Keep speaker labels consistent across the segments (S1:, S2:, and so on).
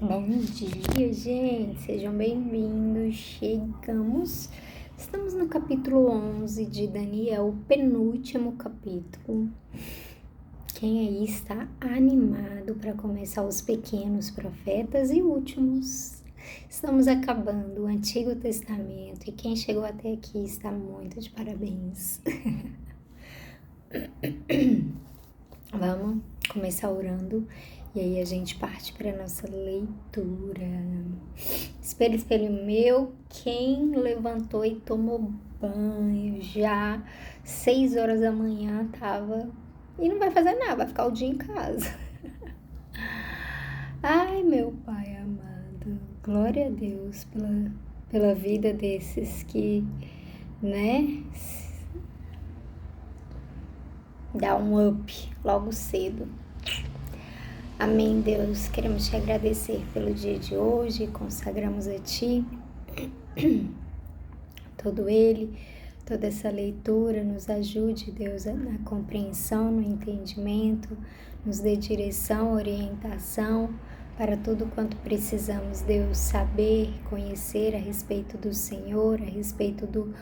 S1: Bom dia, gente, sejam bem-vindos. Estamos no capítulo 11 de Daniel, o penúltimo capítulo. Quem aí está animado para começar os pequenos profetas e últimos? Estamos acabando o Antigo Testamento e quem chegou até aqui está muito de parabéns. Vamos começar orando. E aí a gente parte para a nossa leitura. Espelho, espelho meu, quem levantou e tomou banho já 6 horas da manhã tava e não vai fazer nada, vai ficar o dia em casa. Ai, meu Pai amado, glória a Deus pela vida desses que, né, dá um up logo cedo. Amém, Deus. Queremos te agradecer pelo dia de hoje, consagramos a Ti toda essa leitura, nos ajude, Deus, na compreensão, no entendimento, nos dê direção, orientação para tudo quanto precisamos, Deus, saber, conhecer a respeito do Senhor, a respeito do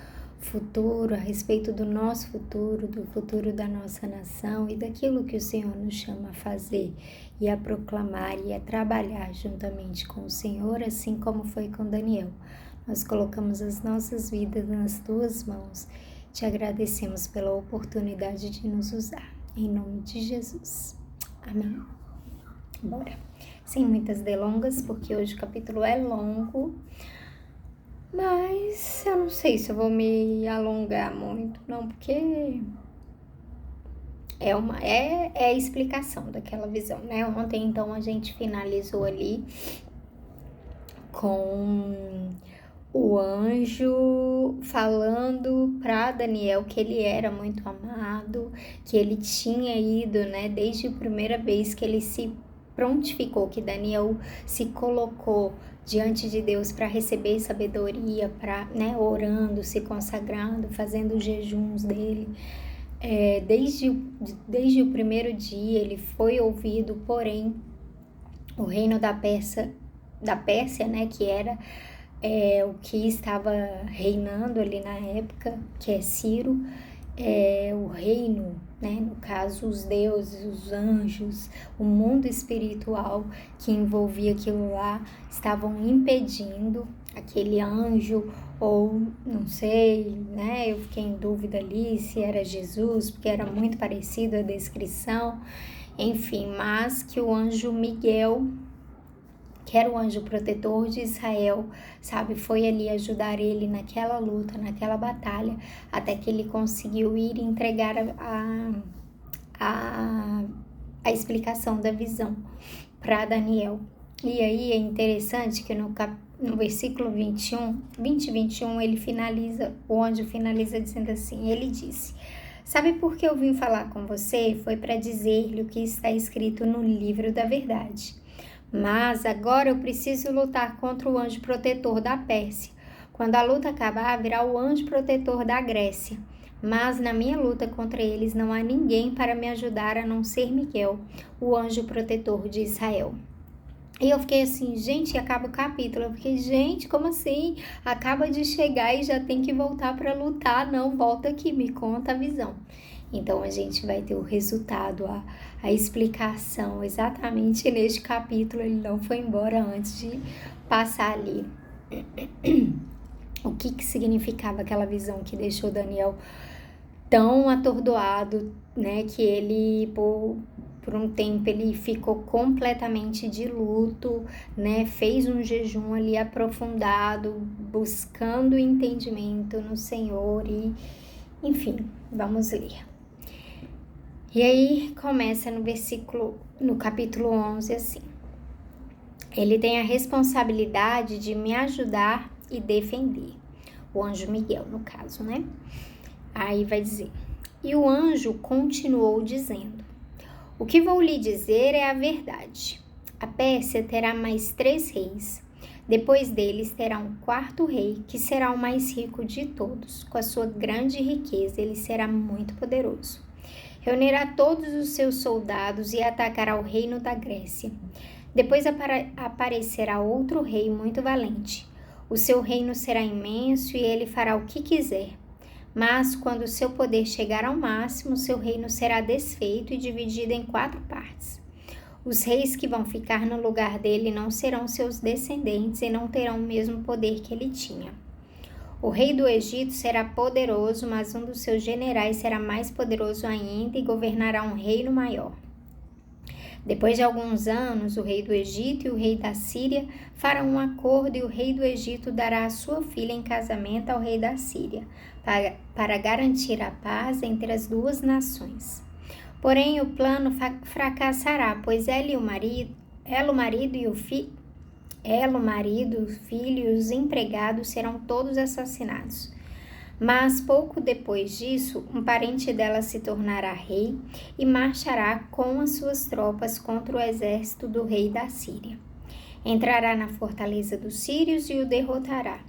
S1: futuro, a respeito do nosso futuro, do futuro da nossa nação e daquilo que o Senhor nos chama a fazer e a proclamar e a trabalhar juntamente com o Senhor, assim como foi com Daniel. Nós colocamos as nossas vidas nas Tuas mãos. Te agradecemos pela oportunidade de nos usar. Em nome de Jesus. Amém. Bora. Sem muitas delongas, porque hoje o capítulo é longo. Mas eu não sei se eu vou me alongar muito, não, porque é a explicação daquela visão, né? Ontem, então, a gente finalizou ali com o anjo falando para Daniel que ele era muito amado, que ele tinha ido, né, desde a primeira vez que ele se prontificou, que Daniel se colocou diante de Deus para receber sabedoria, para, né, orando, se consagrando, fazendo os jejuns dele. Desde o primeiro dia ele foi ouvido, porém o reino da Pérsia, né, que era o que estava reinando ali na época, que é Ciro, o reino, né, no caso os deuses, os anjos, o mundo espiritual que envolvia aquilo lá, estavam impedindo aquele anjo, ou não sei, né, eu fiquei em dúvida ali se era Jesus, porque era muito parecido a descrição, enfim, mas que o anjo Miguel, que era o anjo protetor de Israel, sabe, foi ali ajudar ele naquela luta, naquela batalha, até que ele conseguiu ir entregar a explicação da visão para Daniel. E aí é interessante que no versículo 20 e 21, o anjo finaliza dizendo assim, ele disse: sabe por que eu vim falar com você? Foi para dizer-lhe o que está escrito no livro da verdade. Mas agora eu preciso lutar contra o anjo protetor da Pérsia. Quando a luta acabar, virá o anjo protetor da Grécia. Mas na minha luta contra eles não há ninguém para me ajudar a não ser Miguel, o anjo protetor de Israel. E eu fiquei assim, gente, acaba o capítulo. Eu fiquei, gente, como assim? Acaba de chegar e já tem que voltar para lutar? Não, volta aqui, me conta a visão. Então a gente vai ter o resultado, a explicação exatamente neste capítulo. Ele não foi embora antes de passar ali o que significava aquela visão que deixou Daniel tão atordoado, né, que ele por um tempo ele ficou completamente de luto, né, fez um jejum ali aprofundado, buscando entendimento no Senhor e, enfim, vamos ler. E aí começa no capítulo 11 assim: ele tem a responsabilidade de me ajudar e defender, o anjo Miguel no caso, né? Aí vai dizer: e o anjo continuou dizendo: o que vou lhe dizer é a verdade. A Pérsia terá mais 3 reis. Depois deles terá um 4º rei, que será o mais rico de todos. Com a sua grande riqueza, ele será muito poderoso. Reunirá todos os seus soldados e atacará o reino da Grécia. Depois aparecerá outro rei muito valente. O seu reino será imenso e ele fará o que quiser. Mas quando seu poder chegar ao máximo, seu reino será desfeito e dividido em 4 partes. Os reis que vão ficar no lugar dele não serão seus descendentes e não terão o mesmo poder que ele tinha. O rei do Egito será poderoso, mas um dos seus generais será mais poderoso ainda e governará um reino maior. Depois de alguns anos, o rei do Egito e o rei da Síria farão um acordo e o rei do Egito dará a sua filha em casamento ao rei da Síria, para garantir a paz entre as 2 nações. Porém, o plano fracassará, pois ela, o marido, o filho e os empregados serão todos assassinados. Mas pouco depois disso, um parente dela se tornará rei e marchará com as suas tropas contra o exército do rei da Síria. Entrará na fortaleza dos sírios e o derrotará.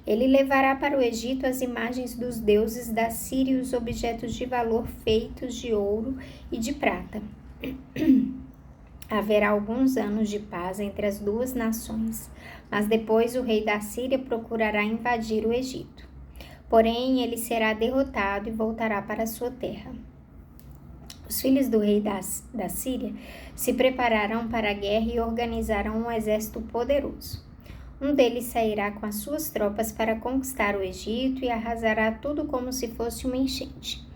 S1: Ele levará para o Egito as imagens dos deuses da Síria e os objetos de valor feitos de ouro e de prata. Haverá alguns anos de paz entre as 2 nações, mas depois o rei da Síria procurará invadir o Egito. Porém, ele será derrotado e voltará para sua terra. Os filhos do rei da Síria se prepararão para a guerra e organizarão um exército poderoso. Um deles sairá com as suas tropas para conquistar o Egito e arrasará tudo como se fosse uma enchente.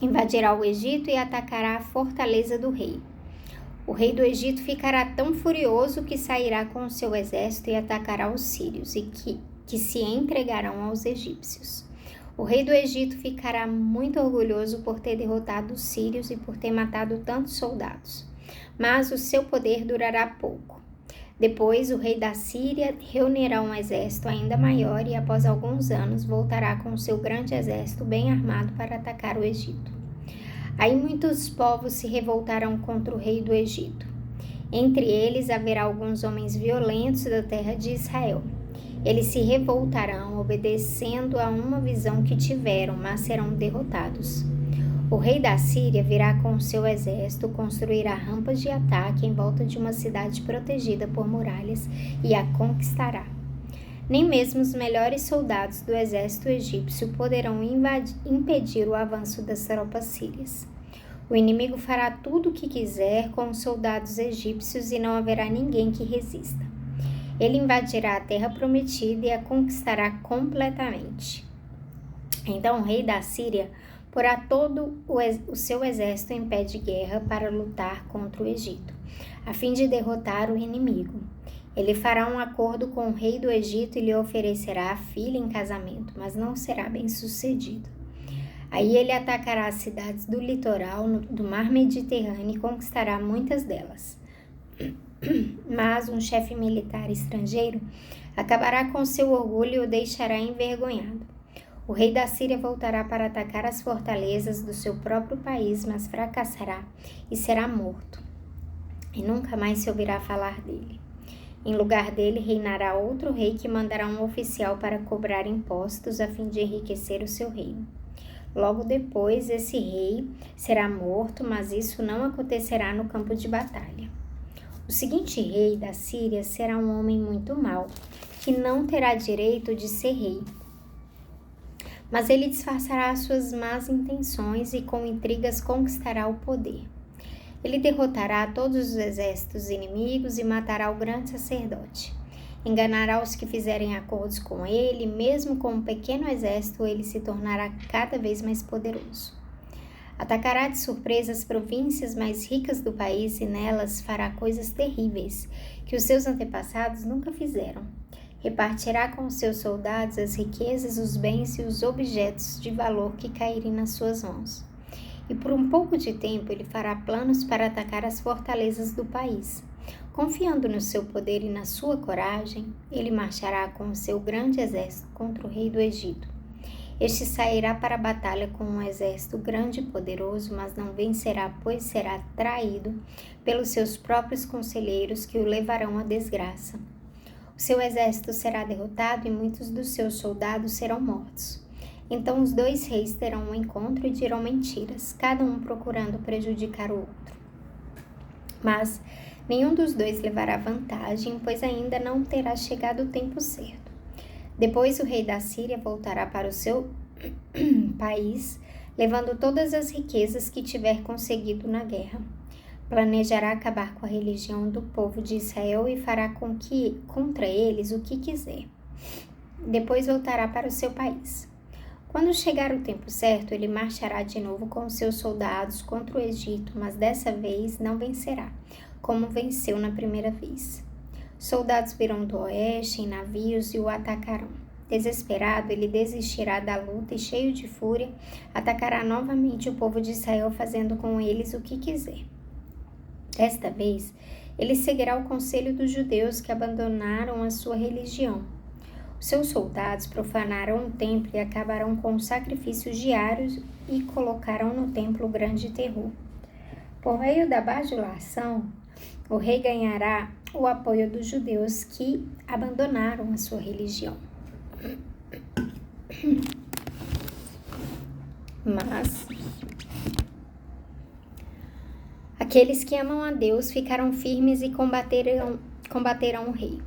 S1: Invadirá o Egito e atacará a fortaleza do rei. O rei do Egito ficará tão furioso que sairá com o seu exército e atacará os sírios e que se entregarão aos egípcios. O rei do Egito ficará muito orgulhoso por ter derrotado os sírios e por ter matado tantos soldados. Mas o seu poder durará pouco. Depois, o rei da Síria reunirá um exército ainda maior e, após alguns anos, voltará com o seu grande exército bem armado para atacar o Egito. Aí muitos povos se revoltarão contra o rei do Egito. Entre eles haverá alguns homens violentos da terra de Israel. Eles se revoltarão, obedecendo a uma visão que tiveram, mas serão derrotados. O rei da Síria virá com seu exército, construirá rampas de ataque em volta de uma cidade protegida por muralhas e a conquistará. Nem mesmo os melhores soldados do exército egípcio poderão impedir o avanço das tropas sírias. O inimigo fará tudo o que quiser com os soldados egípcios e não haverá ninguém que resista. Ele invadirá a terra prometida e a conquistará completamente. Então o rei da Síria porá todo o seu exército em pé de guerra para lutar contra o Egito, a fim de derrotar o inimigo. Ele fará um acordo com o rei do Egito e lhe oferecerá a filha em casamento, mas não será bem sucedido. Aí ele atacará as cidades do litoral do mar Mediterrâneo e conquistará muitas delas. Mas um chefe militar estrangeiro acabará com seu orgulho e o deixará envergonhado. O rei da Síria voltará para atacar as fortalezas do seu próprio país, mas fracassará e será morto. E nunca mais se ouvirá falar dele. Em lugar dele reinará outro rei que mandará um oficial para cobrar impostos a fim de enriquecer o seu reino. Logo depois, esse rei será morto, mas isso não acontecerá no campo de batalha. O seguinte rei da Síria será um homem muito mau, que não terá direito de ser rei. Mas ele disfarçará suas más intenções e com intrigas conquistará o poder. Ele derrotará todos os exércitos inimigos e matará o grande sacerdote. Enganará os que fizerem acordos com ele, mesmo com um pequeno exército, ele se tornará cada vez mais poderoso. Atacará de surpresa as províncias mais ricas do país e nelas fará coisas terríveis que os seus antepassados nunca fizeram. Repartirá com os seus soldados as riquezas, os bens e os objetos de valor que caírem nas suas mãos. E por um pouco de tempo ele fará planos para atacar as fortalezas do país. Confiando no seu poder e na sua coragem, ele marchará com o seu grande exército contra o rei do Egito. Este sairá para a batalha com um exército grande e poderoso, mas não vencerá, pois será traído pelos seus próprios conselheiros que o levarão à desgraça. O seu exército será derrotado e muitos dos seus soldados serão mortos. Então os 2 reis terão um encontro e dirão mentiras, cada um procurando prejudicar o outro. Mas nenhum dos dois levará vantagem, pois ainda não terá chegado o tempo certo. Depois o rei da Síria voltará para o seu país, levando todas as riquezas que tiver conseguido na guerra. Planejará acabar com a religião do povo de Israel e fará contra eles o que quiser. Depois voltará para o seu país. Quando chegar o tempo certo, ele marchará de novo com seus soldados contra o Egito, mas dessa vez não vencerá, como venceu na primeira vez. Soldados virão do oeste em navios e o atacarão. Desesperado, ele desistirá da luta e, cheio de fúria, atacará novamente o povo de Israel, fazendo com eles o que quiser. Desta vez, ele seguirá o conselho dos judeus que abandonaram a sua religião. Seus soldados profanarão o templo e acabarão com os sacrifícios diários e colocarão no templo o grande terror. Por meio da bajulação, o rei ganhará o apoio dos judeus que abandonaram a sua religião. Mas aqueles que amam a Deus ficarão firmes e combaterão o rei.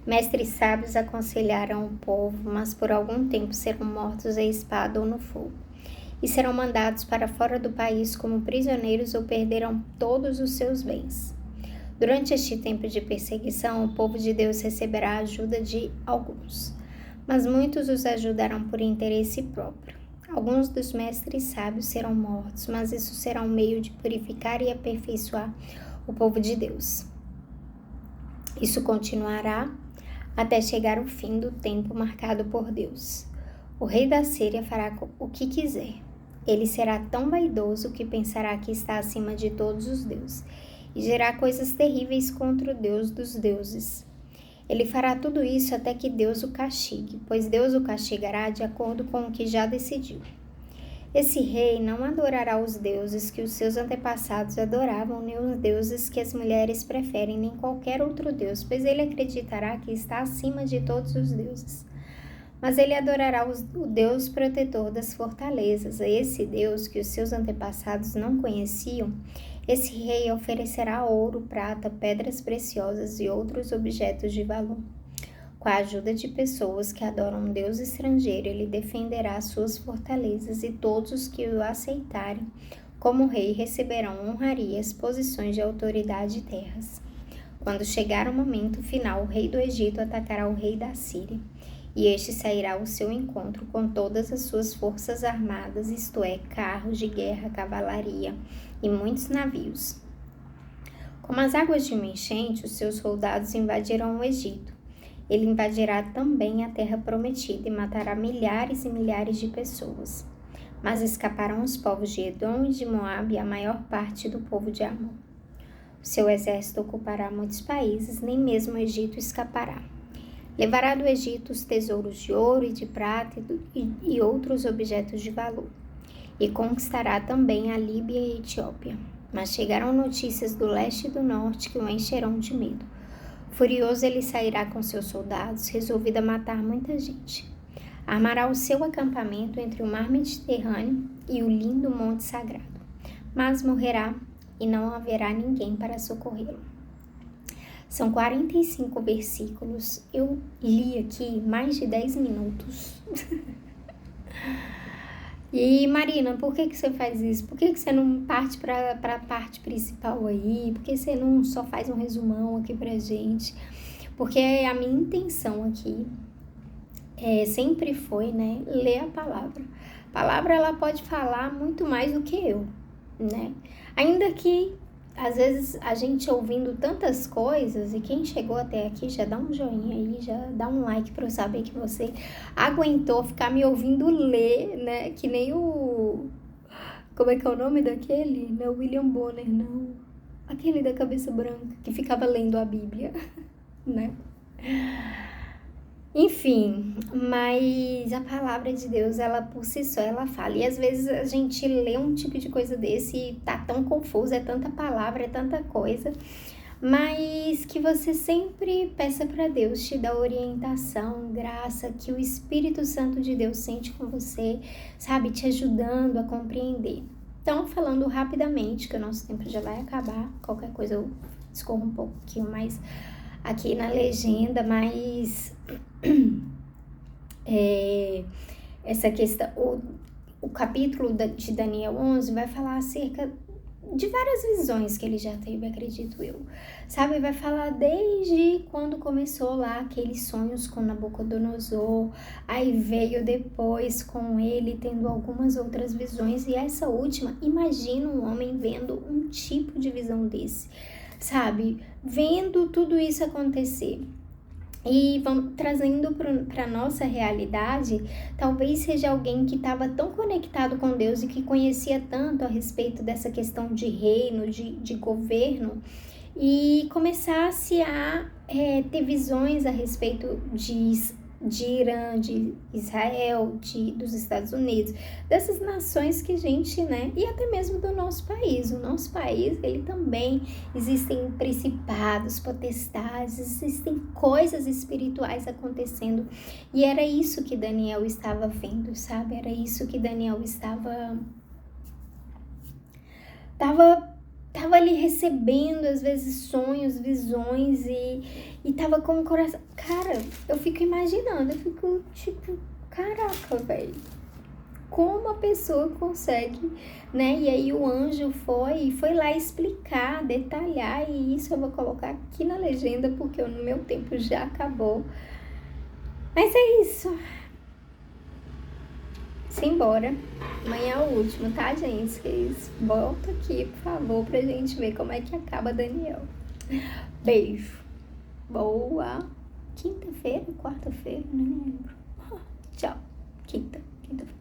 S1: Mestres sábios aconselharão o povo, mas por algum tempo serão mortos à espada ou no fogo, e serão mandados para fora do país como prisioneiros ou perderão todos os seus bens. Durante este tempo de perseguição, o povo de Deus receberá a ajuda de alguns, mas muitos os ajudarão por interesse próprio. Alguns dos mestres sábios serão mortos, mas isso será um meio de purificar e aperfeiçoar o povo de Deus. Isso continuará até chegar o fim do tempo marcado por Deus. O rei da Síria fará o que quiser. Ele será tão vaidoso que pensará que está acima de todos os deuses e dirá coisas terríveis contra o Deus dos deuses. Ele fará tudo isso até que Deus o castigue, pois Deus o castigará de acordo com o que já decidiu. Esse rei não adorará os deuses que os seus antepassados adoravam, nem os deuses que as mulheres preferem, nem qualquer outro deus, pois ele acreditará que está acima de todos os deuses. Mas ele adorará o Deus protetor das fortalezas, a esse Deus que os seus antepassados não conheciam. Esse rei oferecerá ouro, prata, pedras preciosas e outros objetos de valor. Com a ajuda de pessoas que adoram um Deus estrangeiro, ele defenderá suas fortalezas e todos os que o aceitarem como rei receberão honrarias, posições de autoridade e terras. Quando chegar o momento final, o rei do Egito atacará o rei da Síria, e este sairá ao seu encontro com todas as suas forças armadas, isto é, carros de guerra, cavalaria e muitos navios. Como as águas de uma enchente, os seus soldados invadirão o Egito. Ele invadirá também a terra prometida e matará milhares e milhares de pessoas. Mas escaparão os povos de Edom e de Moabe e a maior parte do povo de Amon. O seu exército ocupará muitos países, nem mesmo o Egito escapará. Levará do Egito os tesouros de ouro e de prata e outros objetos de valor. E conquistará também a Líbia e a Etiópia. Mas chegaram notícias do leste e do norte que o encherão de medo. Furioso, ele sairá com seus soldados, resolvido a matar muita gente. Armará o seu acampamento entre o mar Mediterrâneo e o lindo Monte Sagrado. Mas morrerá e não haverá ninguém para socorrê-lo. São 45 versículos. Eu li aqui mais de 10 minutos. E Marina, por que você faz isso? Por que você não parte para a parte principal aí? Por que você não só faz um resumão aqui pra gente? Porque a minha intenção aqui sempre foi, né, ler a palavra. A palavra, ela pode falar muito mais do que eu, né? Ainda que, às vezes, a gente ouvindo tantas coisas, e quem chegou até aqui já dá um joinha aí, já dá um like pra eu saber que você aguentou ficar me ouvindo ler, né? Que nem o... Como é que é o nome daquele? Não é o William Bonner, não. Aquele da cabeça branca, que ficava lendo a Bíblia, né? Enfim, mas a palavra de Deus, ela por si só, ela fala. E às vezes a gente lê um tipo de coisa desse e tá tão confuso, é tanta palavra, é tanta coisa. Mas que você sempre peça para Deus te dar orientação, graça, que o Espírito Santo de Deus sente com você, sabe, te ajudando a compreender. Então, falando rapidamente, que o nosso tempo já vai acabar, qualquer coisa eu discorro um pouquinho mais aqui na legenda, mas essa questão, o capítulo de Daniel 11 vai falar acerca de várias visões que ele já teve, acredito eu, sabe? Vai falar desde quando começou lá aqueles sonhos com Nabucodonosor, aí veio depois com ele tendo algumas outras visões, e essa última, imagina um homem vendo um tipo de visão desse, sabe? Vendo tudo isso acontecer. E vamos trazendo para a nossa realidade, talvez seja alguém que estava tão conectado com Deus e que conhecia tanto a respeito dessa questão de reino, de governo, e começasse a ter visões a respeito de Irã, de Israel, dos Estados Unidos, dessas nações que a gente, né, e até mesmo do nosso país. O nosso país, ele também existem principados, potestades, existem coisas espirituais acontecendo, e era isso que Daniel estava vendo, sabe? Era isso que Daniel estava ali recebendo, às vezes, sonhos, visões, e tava com o coração... Cara, eu fico imaginando, eu fico tipo, caraca, velho, como a pessoa consegue, né? E aí o anjo foi lá explicar, detalhar, e isso eu vou colocar aqui na legenda, porque o meu tempo já acabou. Mas é isso. Simbora. Amanhã é o último, tá, gente? Vocês voltam aqui, por favor, pra gente ver como é que acaba Daniel. Beijo. Boa quinta-feira, quarta-feira, não lembro. Tchau. Quinta-feira.